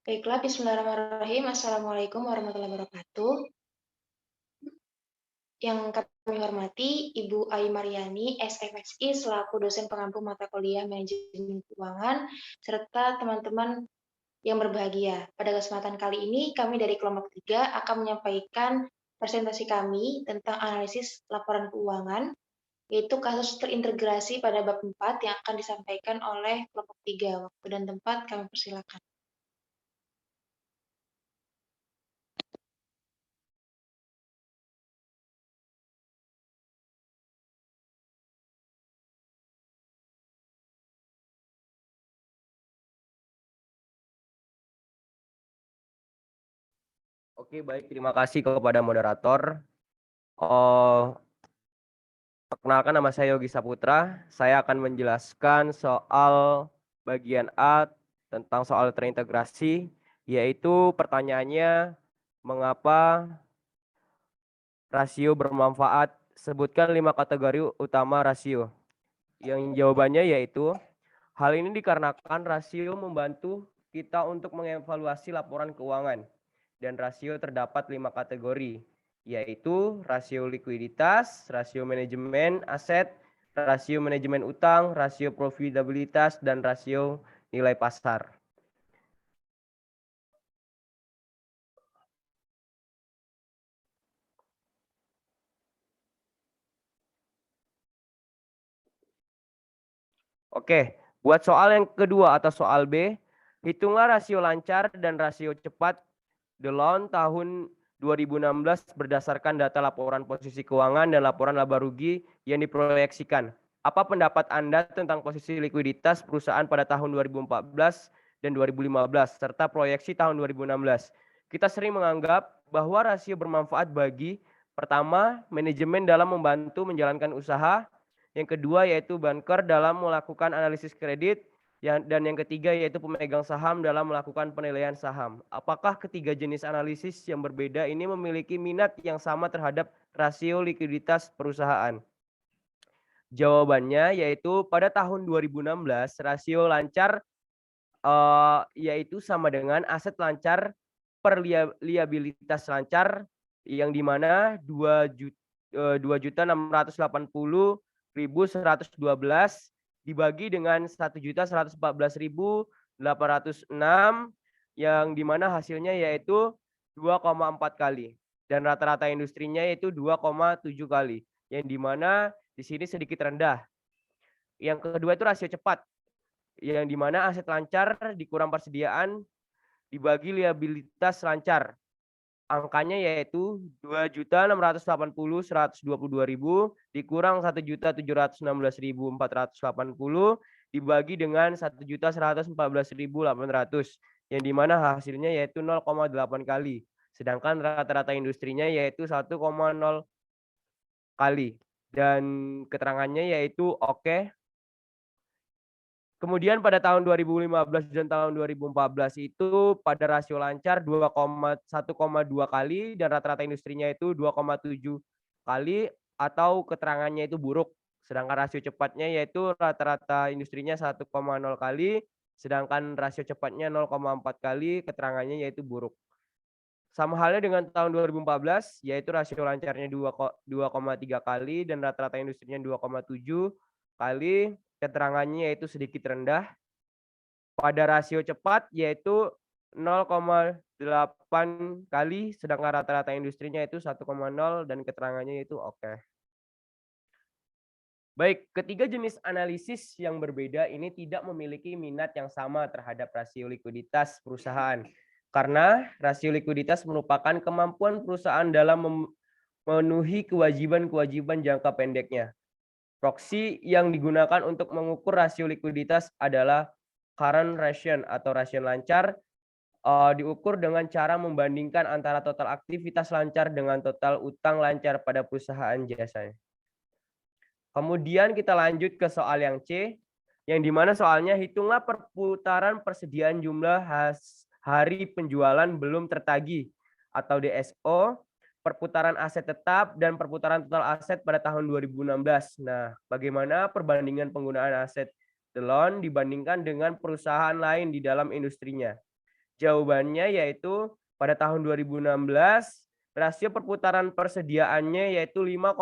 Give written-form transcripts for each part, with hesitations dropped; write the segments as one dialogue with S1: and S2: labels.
S1: Baiklah, bismillahirrahmanirrahim. Assalamualaikum warahmatullahi wabarakatuh. Yang kami hormati Ibu Ai Mariani, SMSI, selaku dosen pengampu mata kuliah Manajemen Keuangan, serta teman-teman yang berbahagia. Pada kesempatan kali ini, kami dari kelompok 3 akan menyampaikan presentasi kami tentang analisis laporan keuangan, yaitu kasus terintegrasi pada bab 4 yang akan disampaikan oleh kelompok 3. Waktu dan tempat kami persilakan.
S2: Oke, baik. Terima kasih kepada moderator. Oh, perkenalkan, nama saya Yogi Saputra. Saya akan menjelaskan soal bagian A tentang soal terintegrasi, yaitu pertanyaannya, mengapa rasio bermanfaat? Sebutkan 5 kategori utama rasio. Yang jawabannya yaitu, hal ini dikarenakan rasio membantu kita untuk mengevaluasi laporan keuangan. Dan rasio terdapat 5 kategori, yaitu rasio likuiditas, rasio manajemen aset, rasio manajemen utang, rasio profitabilitas, dan rasio nilai pasar. Oke, buat soal yang kedua atau soal B, hitunglah rasio lancar dan rasio cepat Delon tahun 2016 berdasarkan data laporan posisi keuangan dan laporan laba rugi yang diproyeksikan. Apa pendapat Anda tentang posisi likuiditas perusahaan pada tahun 2014 dan 2015 serta proyeksi tahun 2016? Kita sering menganggap bahwa rasio bermanfaat bagi pertama, manajemen dalam membantu menjalankan usaha, yang kedua yaitu banker dalam melakukan analisis kredit, dan yang ketiga yaitu pemegang saham dalam melakukan penilaian saham. Apakah ketiga jenis analisis yang berbeda ini memiliki minat yang sama terhadap rasio likuiditas perusahaan? Jawabannya yaitu pada tahun 2016 rasio lancar yaitu sama dengan aset lancar per liabilitas lancar, yang dimana 2.680.112 dibagi dengan 1.114.806, yang dimana hasilnya yaitu 2,4 kali, dan rata-rata industrinya yaitu 2,7 kali, yang dimana di sini sedikit rendah. Yang kedua itu rasio cepat, yang dimana aset lancar dikurang persediaan dibagi liabilitas lancar. Angkanya yaitu 2.680.122.000 dikurang 1.716.480 dibagi dengan 1.114.800, yang dimana hasilnya yaitu 0,8 kali. Sedangkan rata-rata industrinya yaitu 1,0 kali. Dan keterangannya yaitu oke. Kemudian pada tahun 2015 dan tahun 2014 itu pada rasio lancar 1,2 kali dan rata-rata industrinya itu 2,7 kali, atau keterangannya itu buruk. Sedangkan rasio cepatnya yaitu rata-rata industrinya 1,0 kali, sedangkan rasio cepatnya 0,4 kali, keterangannya yaitu buruk. Sama halnya dengan tahun 2014, yaitu rasio lancarnya 2,3 kali dan rata-rata industrinya 2,7 kali, keterangannya yaitu sedikit rendah. Pada rasio cepat yaitu 0,8 kali, sedangkan rata-rata industrinya itu 1,0 dan keterangannya itu oke. Baik, ketiga jenis analisis yang berbeda ini tidak memiliki minat yang sama terhadap rasio likuiditas perusahaan. Karena rasio likuiditas merupakan kemampuan perusahaan dalam memenuhi kewajiban-kewajiban jangka pendeknya. Proksi yang digunakan untuk mengukur rasio likuiditas adalah current ratio atau rasio lancar, diukur dengan cara membandingkan antara total aktivitas lancar dengan total utang lancar pada perusahaan jasanya. Kemudian kita lanjut ke soal yang C, yang dimana soalnya hitunglah perputaran persediaan jumlah hari penjualan belum tertagih atau DSO, perputaran aset tetap, dan perputaran total aset pada tahun 2016. Nah, bagaimana perbandingan penggunaan aset Delon dibandingkan dengan perusahaan lain di dalam industrinya? Jawabannya yaitu pada tahun 2016 rasio perputaran persediaannya yaitu 5,0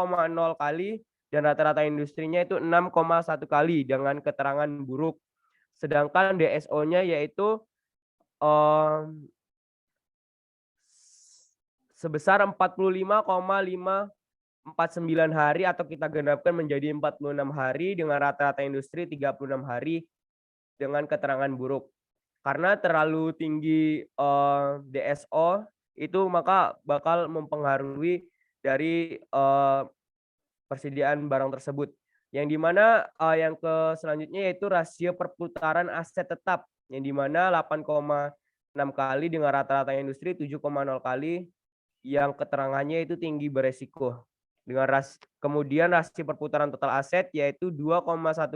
S2: kali dan rata-rata industrinya itu 6,1 kali dengan keterangan buruk. Sedangkan DSO-nya yaitu sebesar 45,549 hari atau kita genapkan menjadi 46 hari dengan rata-rata industri 36 hari dengan keterangan buruk. Karena terlalu tinggi DSO itu maka bakal mempengaruhi dari persediaan barang tersebut. Yang dimana yang selanjutnya yaitu rasio perputaran aset tetap yang dimana 8,6 kali dengan rata-rata industri 7,0 kali yang keterangannya itu tinggi beresiko. Kemudian rasio perputaran total aset yaitu 2,1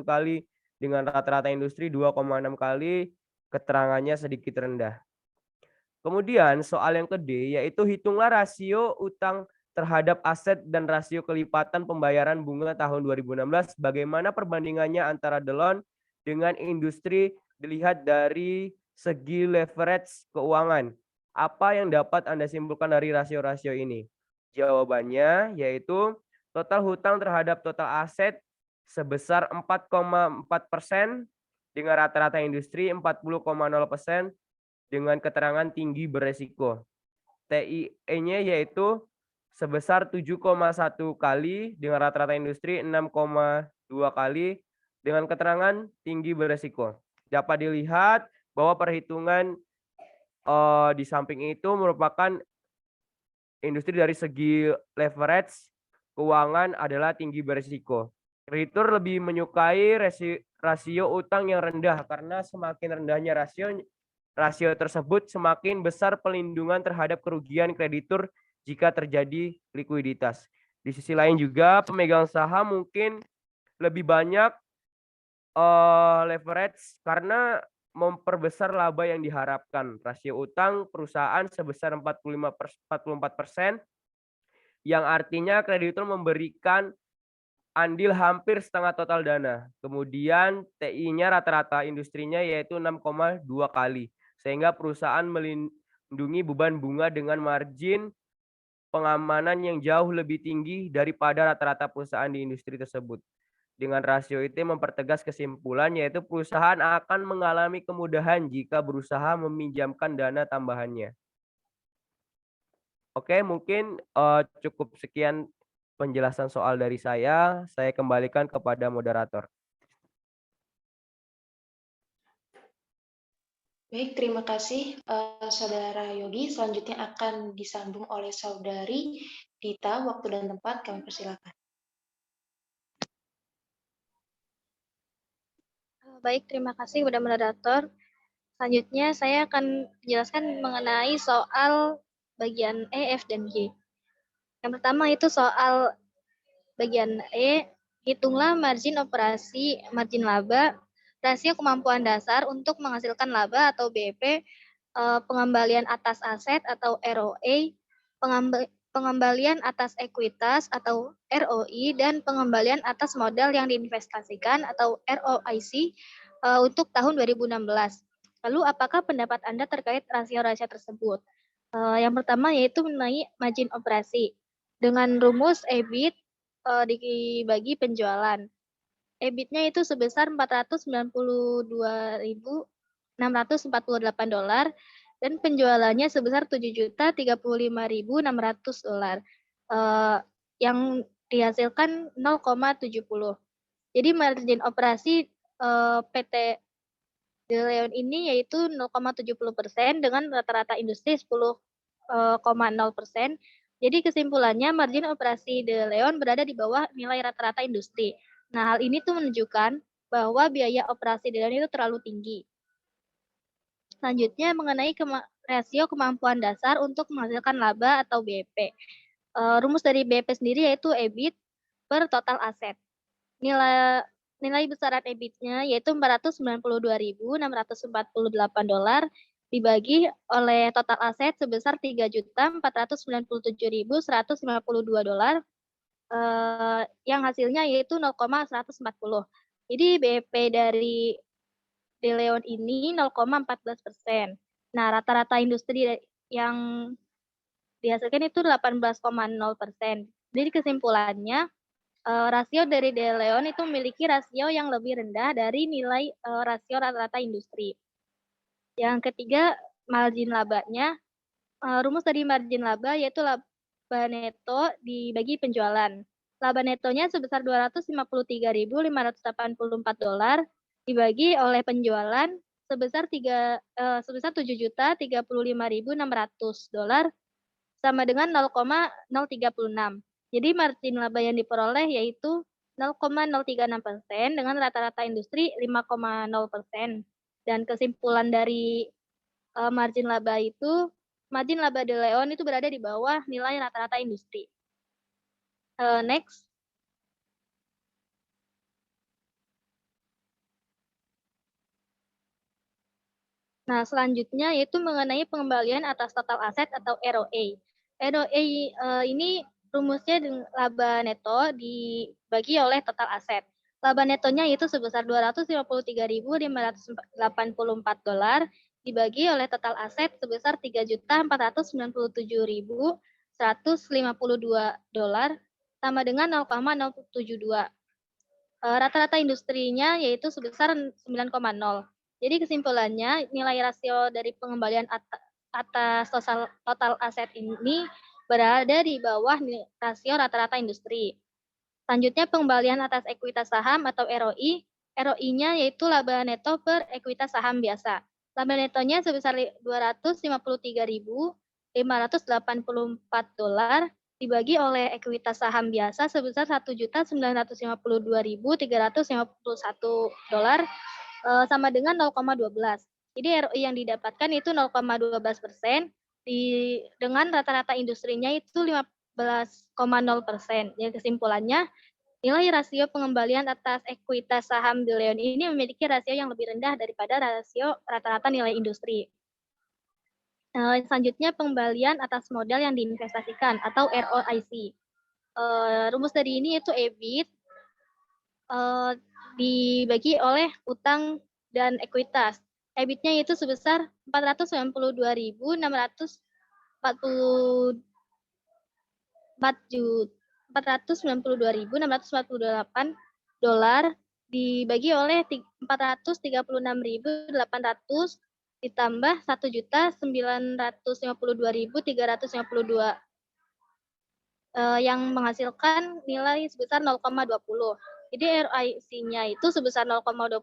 S2: kali dengan rata-rata industri 2,6 kali keterangannya sedikit rendah. Kemudian soal yang kedua yaitu hitunglah rasio utang terhadap aset dan rasio kelipatan pembayaran bunga tahun 2016. Bagaimana perbandingannya antara The Loan dengan industri dilihat dari segi leverage keuangan. Apa yang dapat Anda simpulkan dari rasio-rasio ini? Jawabannya yaitu total hutang terhadap total aset sebesar 4,4% dengan rata-rata industri 40,0% dengan keterangan tinggi beresiko. TIE-nya yaitu sebesar 7,1 kali dengan rata-rata industri 6,2 kali dengan keterangan tinggi beresiko. Dapat dilihat bahwa perhitungan di samping itu merupakan industri dari segi leverage keuangan adalah tinggi beresiko. Kreditur lebih menyukai rasio utang yang rendah karena semakin rendahnya rasio tersebut semakin besar pelindungan terhadap kerugian kreditur jika terjadi likuiditas. Di sisi lain juga pemegang saham mungkin lebih banyak leverage karena memperbesar laba yang diharapkan. Rasio utang perusahaan sebesar 44%, yang artinya kreditur memberikan andil hampir setengah total dana. Kemudian TI-nya rata-rata industrinya yaitu 6,2 kali. Sehingga perusahaan melindungi beban bunga dengan margin pengamanan yang jauh lebih tinggi daripada rata-rata perusahaan di industri tersebut. Dengan rasio itu mempertegas kesimpulan yaitu perusahaan akan mengalami kemudahan jika berusaha meminjamkan dana tambahannya. Oke, mungkin cukup sekian penjelasan soal dari saya. Saya kembalikan kepada moderator.
S1: Baik, terima kasih Saudara Yogi. Selanjutnya akan disambung oleh Saudari Dita. Waktu dan tempat kami persilakan.
S3: Baik, terima kasih kepada moderator. Selanjutnya saya akan menjelaskan mengenai soal bagian E, F, dan G. Yang pertama itu soal bagian E, hitunglah margin operasi, margin laba, rasio kemampuan dasar untuk menghasilkan laba atau BEP, pengembalian atas aset atau ROA, pengembalian atas ekuitas atau ROI, dan pengembalian atas modal yang diinvestasikan atau ROIC untuk tahun 2016. Lalu apakah pendapat Anda terkait rasio-rasio tersebut? Yang pertama yaitu mengenai margin operasi. Dengan rumus EBIT dibagi penjualan. EBIT-nya itu sebesar $492.648 dan penjualannya sebesar $7.035.600 yang dihasilkan 0,70. Jadi margin operasi PT De Leon ini yaitu 0,70% dengan rata-rata industri 10,0%. Jadi kesimpulannya margin operasi De Leon berada di bawah nilai rata-rata industri. Nah, hal ini tuh menunjukkan bahwa biaya operasi De Leon itu terlalu tinggi. Selanjutnya mengenai rasio kemampuan dasar untuk menghasilkan laba atau BEP. Rumus dari BEP sendiri yaitu EBIT per total aset. Nilai besaran EBIT-nya yaitu $492.648 dibagi oleh total aset sebesar $3.497.152 yang hasilnya yaitu 0,140. Jadi BEP dari De Leon ini 0,14%. Nah, rata-rata industri yang dihasilkan itu 18,0%. Jadi kesimpulannya, rasio dari De Leon itu memiliki rasio yang lebih rendah dari nilai, rasio rata-rata industri. Yang ketiga, margin labanya. Rumus dari margin laba yaitu laba neto dibagi penjualan. Laba netonya sebesar $253.584 dibagi oleh penjualan sebesar $7.035.600 sama dengan 0,036. Jadi margin laba yang diperoleh yaitu 0,036% dengan rata-rata industri 5,0%. Dan kesimpulan dari margin laba De Leon itu berada di bawah nilai rata-rata industri. Next. Nah, selanjutnya yaitu mengenai pengembalian atas total aset atau ROA. ROA ini rumusnya laba neto dibagi oleh total aset. Laba netonya itu sebesar $253.584 dibagi oleh total aset sebesar $3.499.152 sama dengan 0,072. Rata-rata industrinya yaitu sebesar 9,0. Jadi kesimpulannya nilai rasio dari pengembalian atas total aset ini berada di bawah rasio rata-rata industri. Selanjutnya pengembalian atas ekuitas saham atau ROI. ROI-nya yaitu laba neto per ekuitas saham biasa. Laba netonya sebesar $253.584 dibagi oleh ekuitas saham biasa sebesar $1.952.351 sama dengan 0,12. Jadi ROI yang didapatkan itu 0,12% dengan rata-rata industrinya itu 15,0%. Jadi kesimpulannya nilai rasio pengembalian atas ekuitas saham De Leon ini memiliki rasio yang lebih rendah daripada rasio rata-rata nilai industri. Selanjutnya pengembalian atas modal yang diinvestasikan atau ROIC. Rumus dari ini yaitu EBIT dibagi oleh utang dan ekuitas. EBIT-nya itu sebesar $492.648 dibagi oleh 436.800 ditambah 1.952.352 yang menghasilkan nilai sebesar 0,20. Jadi ROIC-nya itu sebesar 0,20%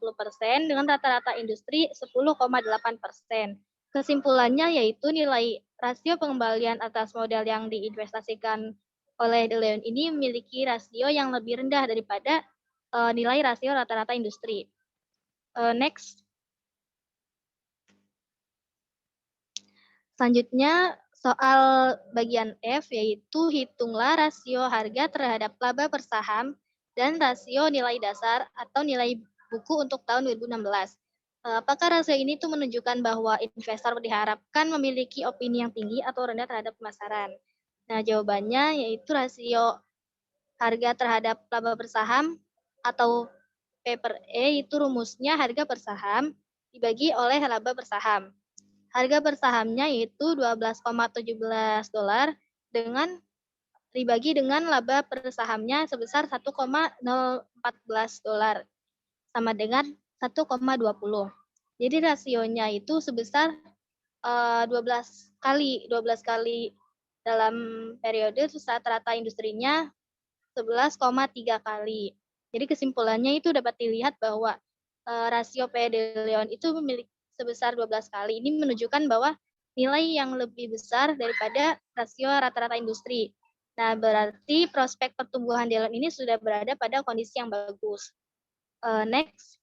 S3: dengan rata-rata industri 10,8%. Kesimpulannya yaitu nilai rasio pengembalian atas modal yang diinvestasikan oleh De Leon ini memiliki rasio yang lebih rendah daripada nilai rasio rata-rata industri. Next. Selanjutnya soal bagian F yaitu hitunglah rasio harga terhadap laba per saham dan rasio nilai dasar atau nilai buku untuk tahun 2016. Apakah rasio ini tuh menunjukkan bahwa investor diharapkan memiliki opini yang tinggi atau rendah terhadap pemasaran? Nah, jawabannya yaitu rasio harga terhadap laba per saham atau P per E itu rumusnya harga per saham dibagi oleh laba per saham. Harga per sahamnya yaitu $12,17 dengan dibagi dengan laba per sahamnya sebesar $1,014 sama dengan 1,20. Jadi rasionya itu sebesar 12 kali dalam periode saat rata industrinya 11,3 kali. Jadi kesimpulannya itu dapat dilihat bahwa rasio P De Leon itu memiliki sebesar 12 kali. Ini menunjukkan bahwa nilai yang lebih besar daripada rasio rata-rata industri. Nah, berarti prospek pertumbuhan De Leon ini sudah berada pada kondisi yang bagus. Next.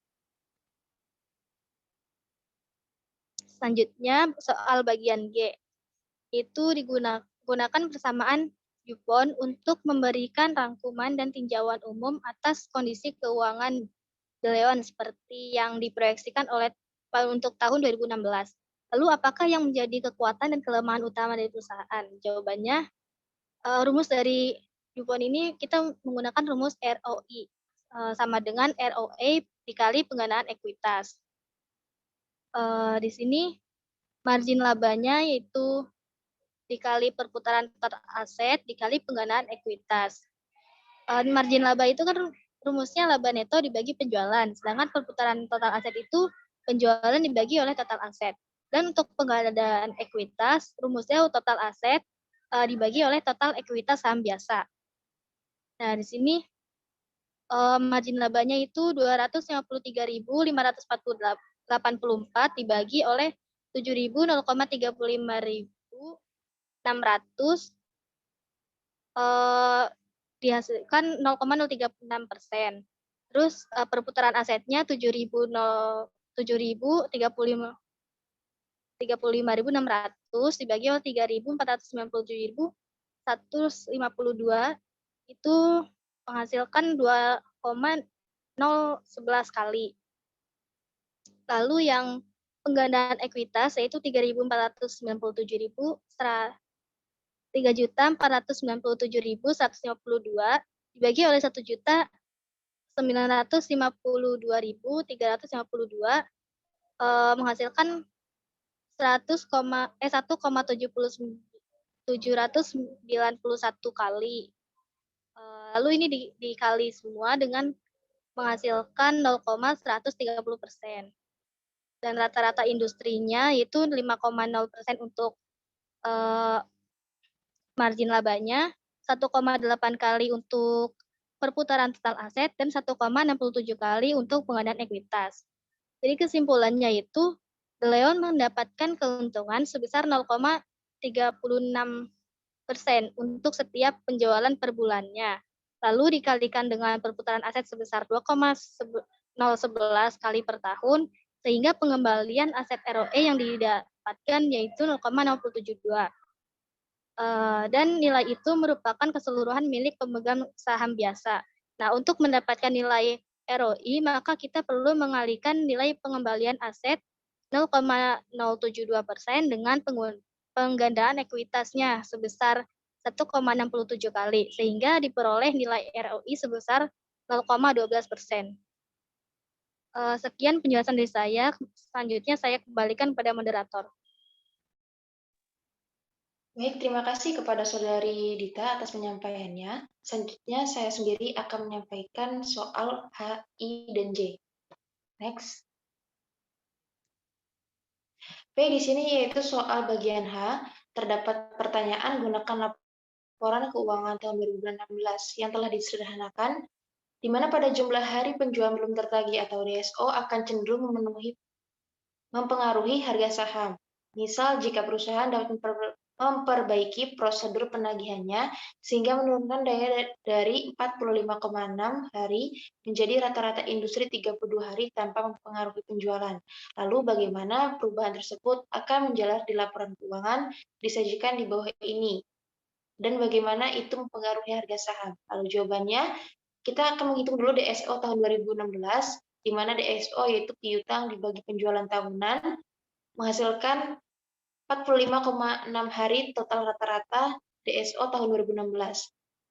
S3: Selanjutnya soal bagian G. Itu digunakan persamaan DuPont untuk memberikan rangkuman dan tinjauan umum atas kondisi keuangan De Leon seperti yang diproyeksikan untuk tahun 2016. Lalu apakah yang menjadi kekuatan dan kelemahan utama dari perusahaan? Jawabannya, rumus dari DuPont ini kita menggunakan rumus ROI sama dengan ROA dikali penggunaan ekuitas. Di sini margin labanya yaitu dikali perputaran total aset dikali penggandaan ekuitas. Margin laba itu kan rumusnya laba neto dibagi penjualan, sedangkan perputaran total aset itu penjualan dibagi oleh total aset. Dan untuk penggandaan ekuitas, rumusnya total aset dibagi oleh total ekuitas saham biasa. Nah, di sini margin labanya itu 253.584 dibagi oleh 7.035.600 dihasilkan 0,036%. Terus perputaran asetnya 7.035.600 dibagi oleh 3.497.152 itu menghasilkan 2,011 kali. Lalu yang penggandaan ekuitas yaitu 3.497.152 dibagi oleh 1.952.352 menghasilkan 1,791 kali. Lalu ini dikali semua dengan menghasilkan 0,130%. Dan rata-rata industrinya itu 5,0% untuk margin labanya, 1,8 kali untuk perputaran total aset, dan 1,67 kali untuk pengadaan ekuitas. Jadi kesimpulannya itu, De Leon mendapatkan keuntungan sebesar 0,36% untuk setiap penjualan per bulannya. Lalu dikalikan dengan perputaran aset sebesar 2,011 kali per tahun, sehingga pengembalian aset ROE yang didapatkan yaitu 0,072. Dan nilai itu merupakan keseluruhan milik pemegang saham biasa. Nah, untuk mendapatkan nilai ROI, maka kita perlu mengalihkan nilai pengembalian aset 0,072% dengan penggandaan ekuitasnya sebesar 1,67 kali, sehingga diperoleh nilai ROI sebesar 0,12%. Sekian penjelasan dari saya. Selanjutnya saya kembalikan pada moderator.
S1: Baik, terima kasih kepada Saudari Dita atas penyampaiannya. Selanjutnya saya sendiri akan menyampaikan soal H, I, dan J. Next. Baik, di sini yaitu soal bagian H, terdapat pertanyaan gunakan laporan keuangan tahun 2016 yang telah disederhanakan, di mana pada jumlah hari penjualan belum tertagih atau DSO akan cenderung mempengaruhi harga saham. Misal, jika perusahaan dapat memperbaiki prosedur penagihannya sehingga menurunkan daya dari 45,6 hari menjadi rata-rata industri 32 hari tanpa mempengaruhi penjualan. Lalu bagaimana perubahan tersebut akan menjalar di laporan keuangan disajikan di bawah ini? Dan bagaimana itu mempengaruhi harga saham? Lalu jawabannya, kita akan menghitung dulu DSO tahun 2016, di mana DSO yaitu piutang dibagi penjualan tahunan, menghasilkan 45,6 hari total rata-rata DSO tahun 2016.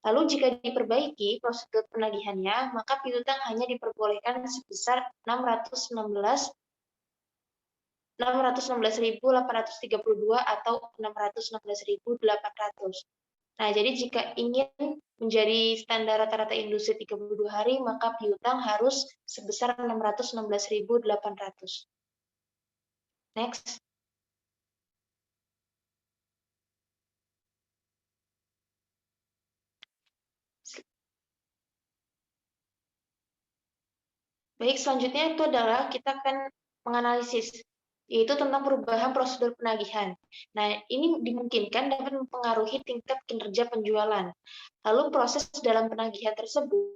S1: Lalu jika diperbaiki prosedur penagihannya, maka piutang hanya diperbolehkan sebesar 616.832 atau 616.800. Nah, jadi jika ingin menjadi standar rata-rata industri 32 hari, maka piutang harus sebesar 616.800. Next. Baik, selanjutnya itu adalah kita akan menganalisis, yaitu tentang perubahan prosedur penagihan. Nah, ini dimungkinkan dapat mempengaruhi tingkat kinerja penjualan. Lalu proses dalam penagihan tersebut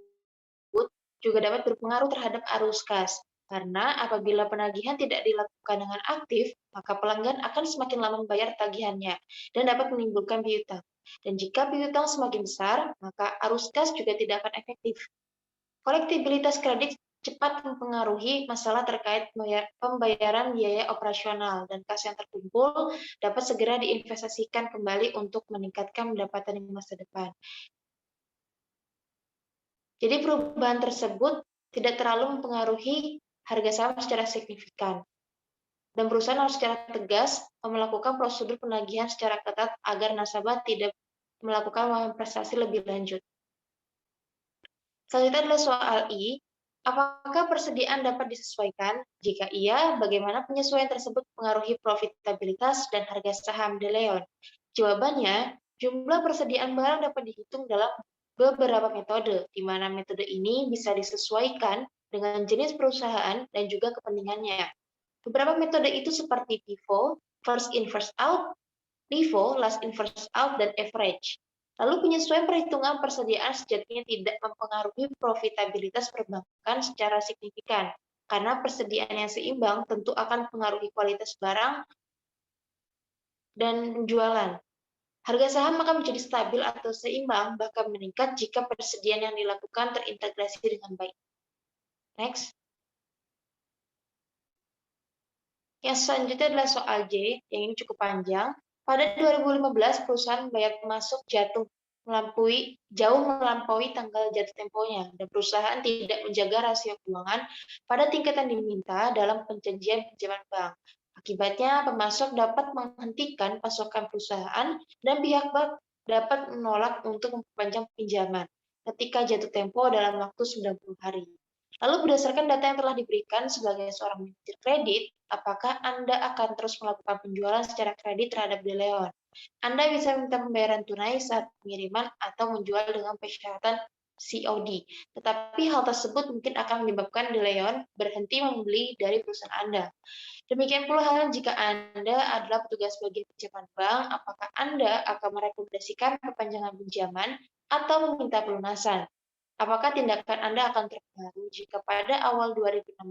S1: juga dapat berpengaruh terhadap arus kas. Karena apabila penagihan tidak dilakukan dengan aktif, maka pelanggan akan semakin lama membayar tagihannya dan dapat menimbulkan piutang. Dan jika piutang semakin besar, maka arus kas juga tidak akan efektif. Kolektibilitas kredit cepat mempengaruhi masalah terkait pembayaran biaya operasional, dan kas yang terkumpul dapat segera diinvestasikan kembali untuk meningkatkan pendapatan di masa depan. Jadi perubahan tersebut tidak terlalu mempengaruhi harga saham secara signifikan. dan perusahaan harus secara tegas melakukan prosedur penagihan secara ketat agar nasabah tidak melakukan prestasi lebih lanjut. Selanjutnya adalah soal I. Apakah persediaan dapat disesuaikan? Jika iya, bagaimana penyesuaian tersebut mempengaruhi profitabilitas dan harga saham De Leon? Jawabannya, jumlah persediaan barang dapat dihitung dalam beberapa metode, di mana metode ini bisa disesuaikan dengan jenis perusahaan dan juga kepentingannya. Beberapa metode itu seperti FIFO, first in first out, LIFO, last in first out, dan average. Lalu penyesuaian perhitungan persediaan sejatinya tidak mempengaruhi profitabilitas perbankan secara signifikan, karena persediaan yang seimbang tentu akan mempengaruhi kualitas barang dan penjualan. Harga saham akan menjadi stabil atau seimbang, bahkan meningkat jika persediaan yang dilakukan terintegrasi dengan baik. Next. Yang selanjutnya adalah soal J, yang ini cukup panjang. Pada 2015, perusahaan bayar masuk jauh melampaui tanggal jatuh temponya, dan perusahaan tidak menjaga rasio keuangan pada tingkat yang diminta dalam perjanjian pinjaman bank. Akibatnya, pemasok dapat menghentikan pasokan perusahaan dan pihak bank dapat menolak untuk memperpanjang pinjaman ketika jatuh tempo dalam waktu 90 hari. Lalu berdasarkan data yang telah diberikan sebagai seorang manajer kredit, apakah Anda akan terus melakukan penjualan secara kredit terhadap De Leon? Anda bisa minta pembayaran tunai saat pengiriman atau menjual dengan persyaratan COD. Tetapi hal tersebut mungkin akan menyebabkan De Leon berhenti membeli dari perusahaan Anda. Demikian pula halnya jika Anda adalah petugas bagian pinjaman bank, apakah Anda akan merekomendasikan perpanjangan pinjaman atau meminta pelunasan? Apakah tindakan Anda akan terpengaruh jika pada awal 2016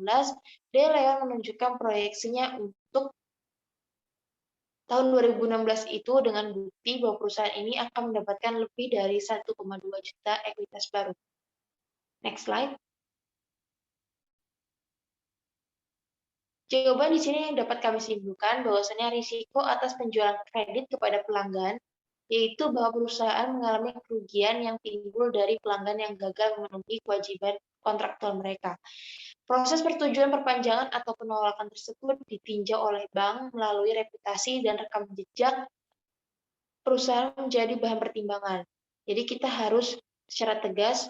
S1: De Leon menunjukkan proyeksinya untuk tahun 2016 itu dengan bukti bahwa perusahaan ini akan mendapatkan lebih dari 1,2 juta ekuitas baru. Next slide. Jawaban di sini yang dapat kami simpulkan bahwasanya risiko atas penjualan kredit kepada pelanggan yaitu bahwa perusahaan mengalami kerugian yang timbul dari pelanggan yang gagal memenuhi kewajiban kontraktual mereka. Proses persetujuan perpanjangan atau penolakan tersebut ditinjau oleh bank melalui reputasi dan rekam jejak perusahaan menjadi bahan pertimbangan. Jadi kita harus secara tegas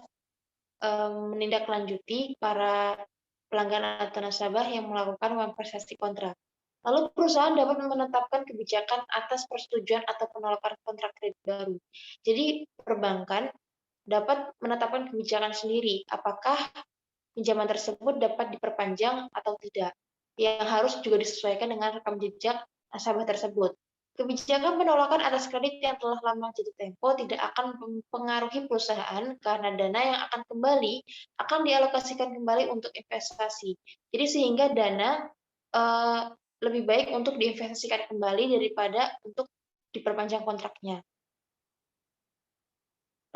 S1: menindaklanjuti para pelanggan atau nasabah yang melakukan memprestasi kontrak. Lalu perusahaan dapat menetapkan kebijakan atas persetujuan atau penolakan kontrak kredit baru. Jadi perbankan dapat menetapkan kebijakan sendiri apakah pinjaman tersebut dapat diperpanjang atau tidak, yang harus juga disesuaikan dengan rekam jejak nasabah tersebut. Kebijakan penolakan atas kredit yang telah lama jatuh tempo tidak akan mempengaruhi perusahaan karena dana yang akan kembali akan dialokasikan kembali untuk investasi. Jadi sehingga dana lebih baik untuk diinvestasikan kembali daripada untuk diperpanjang kontraknya.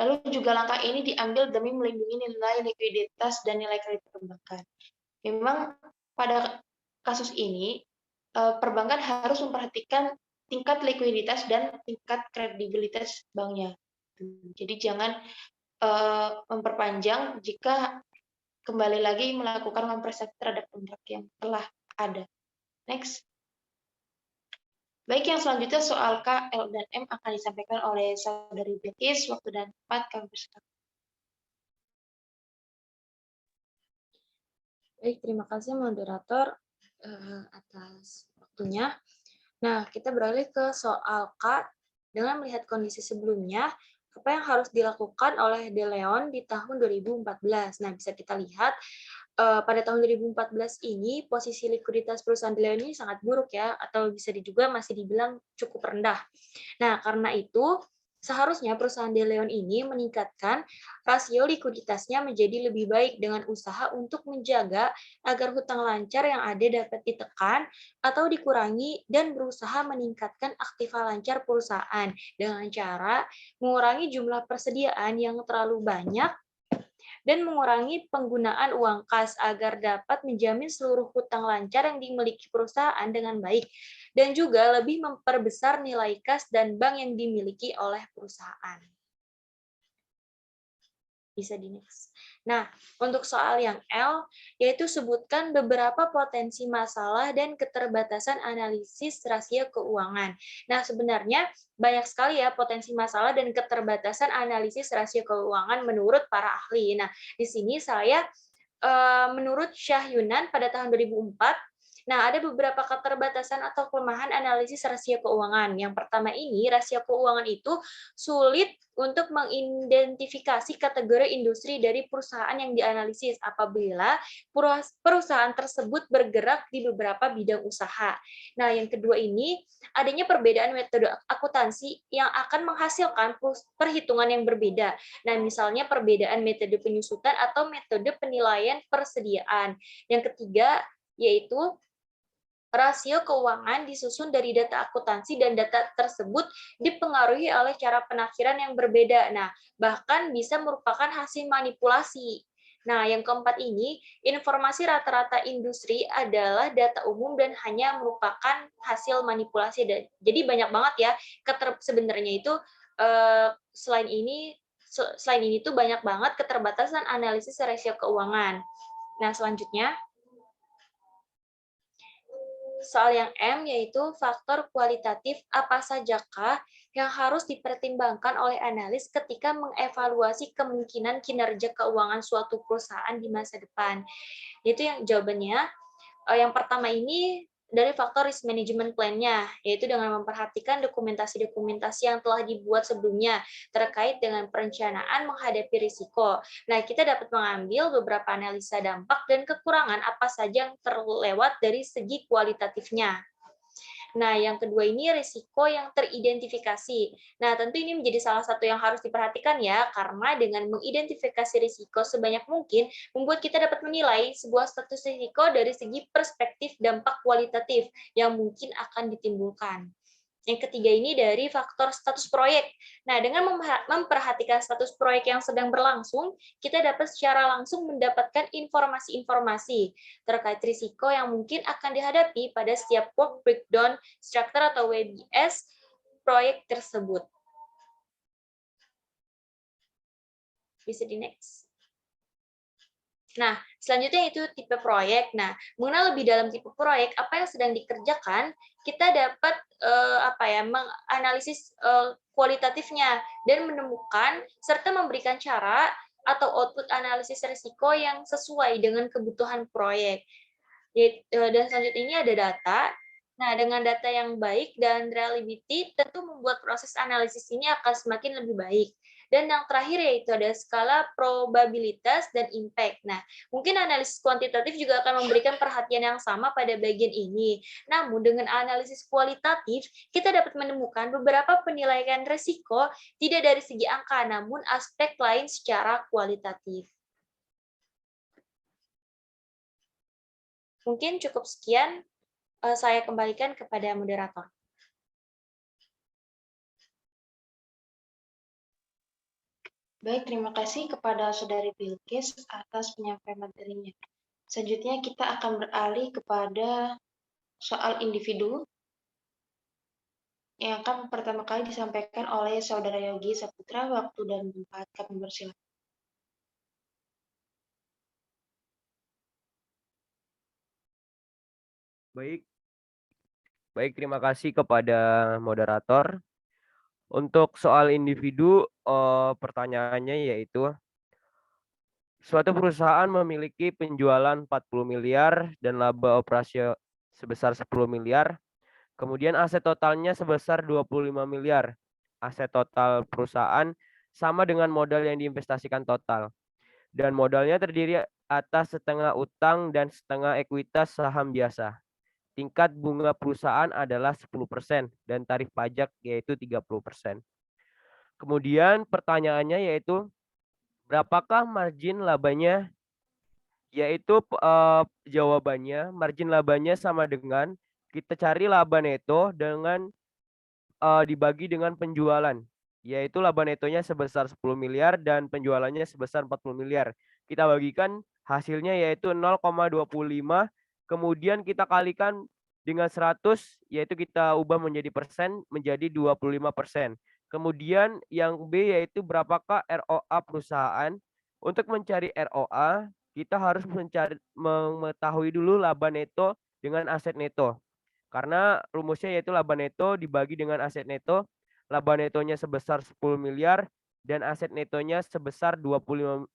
S1: Lalu juga langkah ini diambil demi melindungi nilai likuiditas dan nilai kredit perbankan. Memang pada kasus ini, perbankan harus memperhatikan tingkat likuiditas dan tingkat kredibilitas banknya. Jadi jangan memperpanjang jika kembali lagi melakukan memprestasi terhadap kontrak yang telah ada. Next. Baik, yang selanjutnya soal K, L, dan M akan disampaikan oleh Saudari Betis. Waktu dan tempat kami persilakan.
S4: Baik, terima kasih moderator atas waktunya. Nah, kita beralih ke soal K. Dengan melihat kondisi sebelumnya, apa yang harus dilakukan oleh De Leon di tahun 2014? Nah, bisa kita lihat pada tahun 2014 ini posisi likuiditas perusahaan De Leon ini sangat buruk ya, atau bisa juga masih dibilang cukup rendah. Nah, karena itu seharusnya perusahaan De Leon ini meningkatkan rasio likuiditasnya menjadi lebih baik dengan usaha untuk menjaga agar hutang lancar yang ada dapat ditekan atau dikurangi dan berusaha meningkatkan aktiva lancar perusahaan dengan cara mengurangi jumlah persediaan yang terlalu banyak dan mengurangi penggunaan uang kas agar dapat menjamin seluruh hutang lancar yang dimiliki perusahaan dengan baik, dan juga lebih memperbesar nilai kas dan bank yang dimiliki oleh perusahaan. Bisa di next. Nah, untuk soal yang L, yaitu sebutkan beberapa potensi masalah dan keterbatasan analisis rasio keuangan. Nah, sebenarnya banyak sekali ya potensi masalah dan keterbatasan analisis rasio keuangan menurut para ahli. Nah, di sini saya menurut Syah Yunan pada tahun 2004, nah, ada beberapa keterbatasan atau kelemahan analisis rasio keuangan. Yang pertama ini, rasio keuangan itu sulit untuk mengidentifikasi kategori industri dari perusahaan yang dianalisis apabila perusahaan tersebut bergerak di beberapa bidang usaha. Nah, yang kedua ini, adanya perbedaan metode akuntansi yang akan menghasilkan perhitungan yang berbeda. Nah, misalnya perbedaan metode penyusutan atau metode penilaian persediaan. Yang ketiga, yaitu rasio keuangan disusun dari data akuntansi dan data tersebut dipengaruhi oleh cara penafsiran yang berbeda. Nah, bahkan bisa merupakan hasil manipulasi. Nah, yang keempat ini, informasi rata-rata industri adalah data umum dan hanya merupakan hasil manipulasi. Jadi banyak banget ya, sebenarnya itu selain ini tuh banyak banget keterbatasan analisis rasio keuangan. Nah, selanjutnya, soal yang M, yaitu faktor kualitatif apa sajakah yang harus dipertimbangkan oleh analis ketika mengevaluasi kemungkinan kinerja keuangan suatu perusahaan di masa depan. Itu yang jawabannya. Yang pertama ini dari faktor risk management plan-nya, yaitu dengan memperhatikan dokumentasi-dokumentasi yang telah dibuat sebelumnya terkait dengan perencanaan menghadapi risiko. Nah, kita dapat mengambil beberapa analisa dampak dan kekurangan apa saja yang terlewat dari segi kualitatifnya. Nah, yang kedua ini risiko yang teridentifikasi. Nah, tentu ini menjadi salah satu yang harus diperhatikan ya, karena dengan mengidentifikasi risiko sebanyak mungkin, membuat kita dapat menilai sebuah status risiko dari segi perspektif dampak kualitatif yang mungkin akan ditimbulkan. Yang ketiga ini dari faktor status proyek. Nah, dengan memperhatikan status proyek yang sedang berlangsung, kita dapat secara langsung mendapatkan informasi-informasi terkait risiko yang mungkin akan dihadapi pada setiap work breakdown structure atau WBS proyek tersebut. Bisa di next. Nah, selanjutnya itu tipe proyek. Nah, mengenal lebih dalam tipe proyek, apa yang sedang dikerjakan, kita dapat menganalisis kualitatifnya dan menemukan serta memberikan cara atau output analisis risiko yang sesuai dengan kebutuhan proyek. Dan selanjutnya ini ada data. Nah, dengan data yang baik dan reliability tentu membuat proses analisis ini akan semakin lebih baik. Dan yang terakhir yaitu ada skala probabilitas dan impact. Nah, mungkin analisis kuantitatif juga akan memberikan perhatian yang sama pada bagian ini. Namun dengan analisis kualitatif, kita dapat menemukan beberapa penilaian risiko tidak dari segi angka, namun aspek lain secara kualitatif. Mungkin cukup sekian, saya kembalikan kepada moderator.
S1: Baik, terima kasih kepada Saudari Bilqis atas penyampaian materinya. Selanjutnya kita akan beralih kepada soal individu yang akan pertama kali disampaikan oleh Saudara Yogi Saputra. Waktu dan tempat kami persilakan.
S2: Baik, terima kasih kepada moderator. Untuk soal individu, pertanyaannya yaitu, suatu perusahaan memiliki penjualan 40 miliar dan laba operasi sebesar 10 miliar, kemudian aset totalnya sebesar 25 miliar. Aset total perusahaan sama dengan modal yang diinvestasikan total. Dan modalnya terdiri atas setengah utang dan setengah ekuitas saham biasa. Tingkat bunga perusahaan adalah 10% dan tarif pajak yaitu 30%. Kemudian pertanyaannya yaitu, berapakah margin labanya? Yaitu jawabannya, margin labanya sama dengan kita cari laba neto dengan dibagi dengan penjualan. Yaitu laba netonya sebesar 10 miliar dan penjualannya sebesar 40 miliar. Kita bagikan hasilnya yaitu 0,25, kemudian kita kalikan dengan 100, yaitu kita ubah menjadi persen, menjadi 25%. Kemudian yang B yaitu berapakah ROA perusahaan, Untuk mencari ROA, kita harus mengetahui dulu laba neto dengan aset neto. Karena rumusnya yaitu laba neto dibagi dengan aset neto, laba netonya sebesar 10 miliar dan aset netonya sebesar 25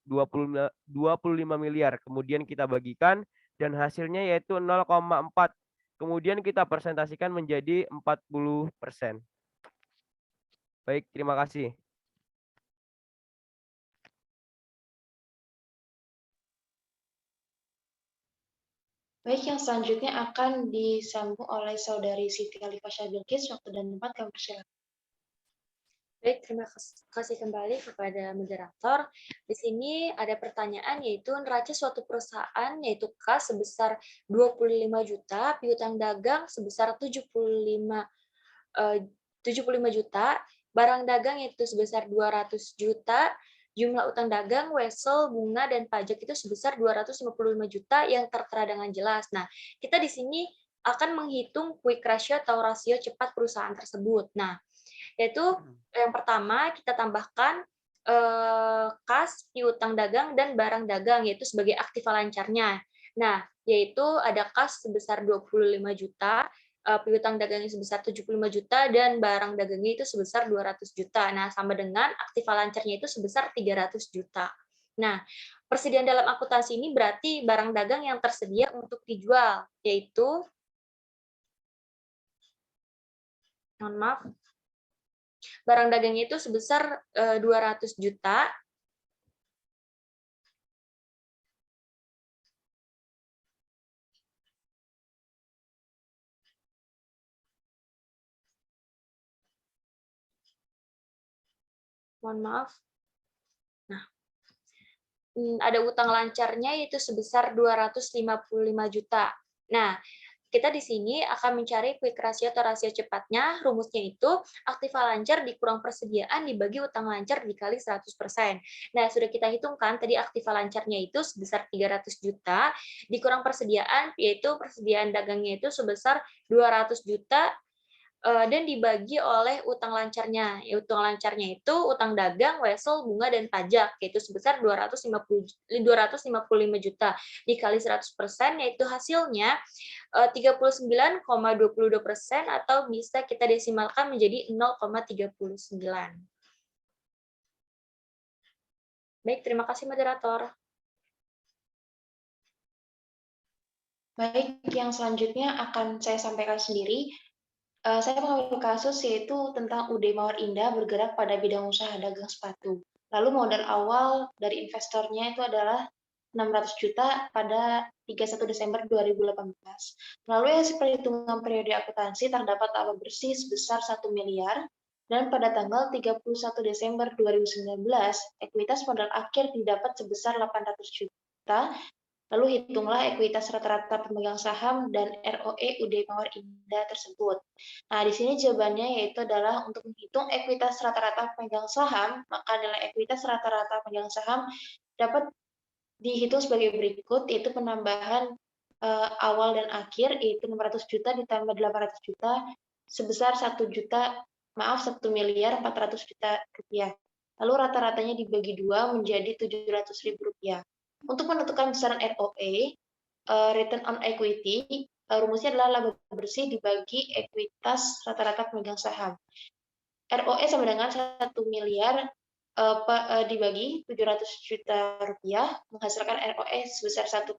S2: miliar. Kemudian kita bagikan dan hasilnya yaitu 0,4. Kemudian kita presentasikan menjadi 40%. Baik, terima kasih.
S1: Baik, yang selanjutnya akan disambung oleh Saudari Siti Alifasha Bilkis. Waktu dan tempat kami persilakan.
S4: Baik, terima kasih kembali kepada moderator. Di sini ada pertanyaan yaitu neraca suatu perusahaan yaitu kas sebesar 25 juta, piutang dagang sebesar 75 juta, barang dagang yaitu sebesar 200 juta, jumlah utang dagang, wesel, bunga, dan pajak itu sebesar 255 juta yang tertera dengan jelas. Nah, kita di sini akan menghitung quick ratio atau rasio cepat perusahaan tersebut. Nah, yaitu yang pertama kita tambahkan kas, piutang dagang, dan barang dagang, yaitu sebagai aktiva lancarnya. Nah, yaitu ada kas sebesar 25 juta, piutang dagangnya sebesar 75 juta, dan barang dagangnya itu sebesar 200 juta. Nah, sama dengan aktiva lancarnya itu sebesar 300 juta. Nah, persediaan dalam akuntansi ini berarti barang dagang yang tersedia untuk dijual, yaitu, mohon maaf, barang dagangnya itu sebesar 200 juta, mohon maaf. Nah, ada utang lancarnya yaitu sebesar 255 juta. Nah, kita di sini akan mencari quick ratio atau rasio cepatnya. Rumusnya itu aktiva lancar dikurang persediaan dibagi utang lancar dikali 100%. Nah, sudah kita hitungkan tadi aktiva lancarnya itu sebesar 300 juta, dikurang persediaan, yaitu persediaan dagangnya itu sebesar 200 juta, dan dibagi oleh utang lancarnya. Utang lancarnya itu utang dagang, wesel, bunga, dan pajak, yaitu sebesar 255 juta dikali 100%, yaitu hasilnya 39,22%, atau bisa kita desimalkan menjadi 0,39. Baik, terima kasih moderator.
S1: Baik, yang selanjutnya akan saya sampaikan sendiri. Saya mengambil kasus yaitu tentang UD Mawar Indah bergerak pada bidang usaha dagang sepatu. Lalu modal awal dari investornya itu adalah 600 juta pada 31 Desember 2018. Melalui hasil perhitungan periode akuntansi terdapat laba bersih sebesar 1 miliar dan pada tanggal 31 Desember 2019 ekuitas modal akhir didapat sebesar 800 juta. Lalu hitunglah ekuitas rata-rata pemegang saham dan ROE UD Mawar Indah tersebut. Nah, di sini jawabannya yaitu adalah untuk menghitung ekuitas rata-rata pemegang saham, maka nilai ekuitas rata-rata pemegang saham dapat dihitung sebagai berikut, yaitu penambahan awal dan akhir, yaitu 600 juta ditambah 800 juta sebesar 1 miliar 400 juta rupiah. Lalu rata-ratanya dibagi 2 menjadi 700.000 rupiah. Untuk menentukan besaran ROE, return on equity, rumusnya adalah laba bersih dibagi ekuitas rata-rata pemegang saham. ROE sama dengan 1 miliar dibagi 700 juta rupiah, menghasilkan ROE sebesar 1,42.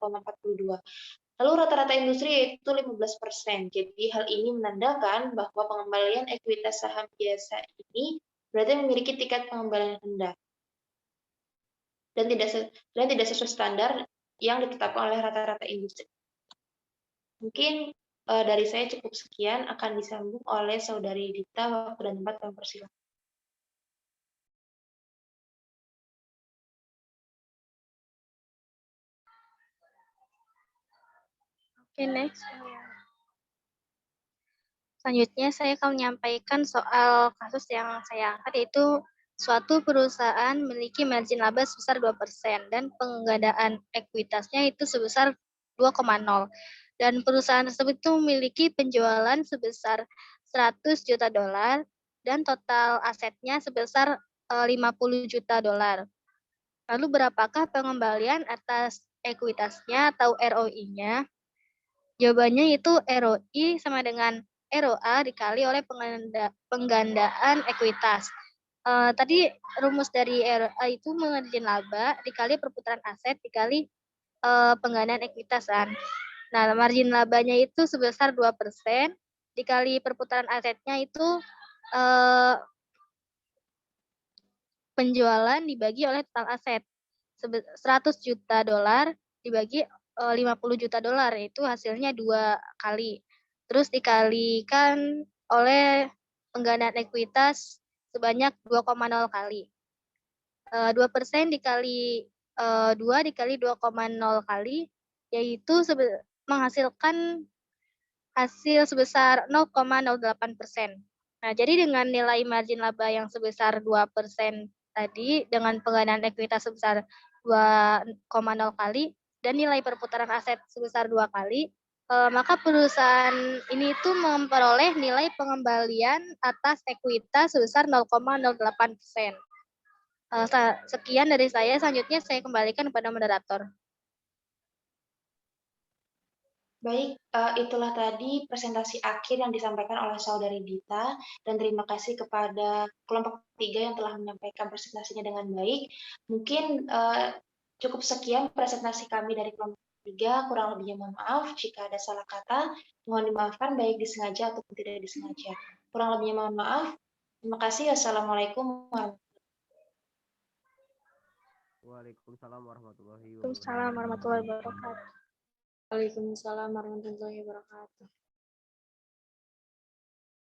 S1: Lalu rata-rata industri yaitu 15%. Jadi hal ini menandakan bahwa pengembalian ekuitas saham biasa ini berarti memiliki tingkat pengembalian rendah dan tidak sesuai standar yang ditetapkan oleh rata-rata industri. Mungkin dari saya cukup sekian, akan disambung oleh Saudari Dita. Waktu dan tempat kami persilakan.
S3: Oke, next. Selanjutnya saya akan menyampaikan soal kasus yang saya angkat, yaitu suatu perusahaan memiliki margin laba sebesar 2% dan penggandaan ekuitasnya itu sebesar 2,0. Dan perusahaan tersebut itu memiliki penjualan sebesar 100 juta dolar dan total asetnya sebesar 50 juta dolar. Lalu berapakah pengembalian atas ekuitasnya atau ROI-nya? Jawabannya itu ROI sama dengan ROA dikali oleh penggandaan ekuitas. Tadi rumus dari ROA itu margin laba dikali perputaran aset dikali penggandaan ekuitas kan. Nah, margin labanya itu sebesar 2% dikali perputaran asetnya itu penjualan dibagi oleh total aset. 100 juta dolar dibagi 50 juta dolar, itu hasilnya 2 kali. Terus dikalikan oleh penggandaan ekuitas sebanyak 2,0 kali. 2% dikali 2 dikali 2,0 kali, yaitu menghasilkan hasil sebesar 0,08%. Nah, jadi dengan nilai margin laba yang sebesar 2% tadi, dengan penggandaan ekuitas sebesar 2,0 kali, dan nilai perputaran aset sebesar 2 kali, maka perusahaan ini itu memperoleh nilai pengembalian atas ekuitas sebesar 0,08%. Sekian dari saya, selanjutnya saya kembalikan kepada moderator.
S1: Baik, itulah tadi presentasi akhir yang disampaikan oleh Saudari Dita, dan terima kasih kepada kelompok 3 yang telah menyampaikan presentasinya dengan baik. Mungkin cukup sekian presentasi kami dari kelompok 3, kurang lebihnya mohon maaf jika ada salah kata, mohon dimaafkan baik disengaja ataupun tidak disengaja. Kurang lebihnya mohon maaf. Terima kasih. Assalamualaikum
S2: Waalaikumsalam warahmatullahi wabarakatuh.
S3: Waalaikumsalam warahmatullahi wabarakatuh.
S4: Waalaikumsalam warahmatullahi wabarakatuh.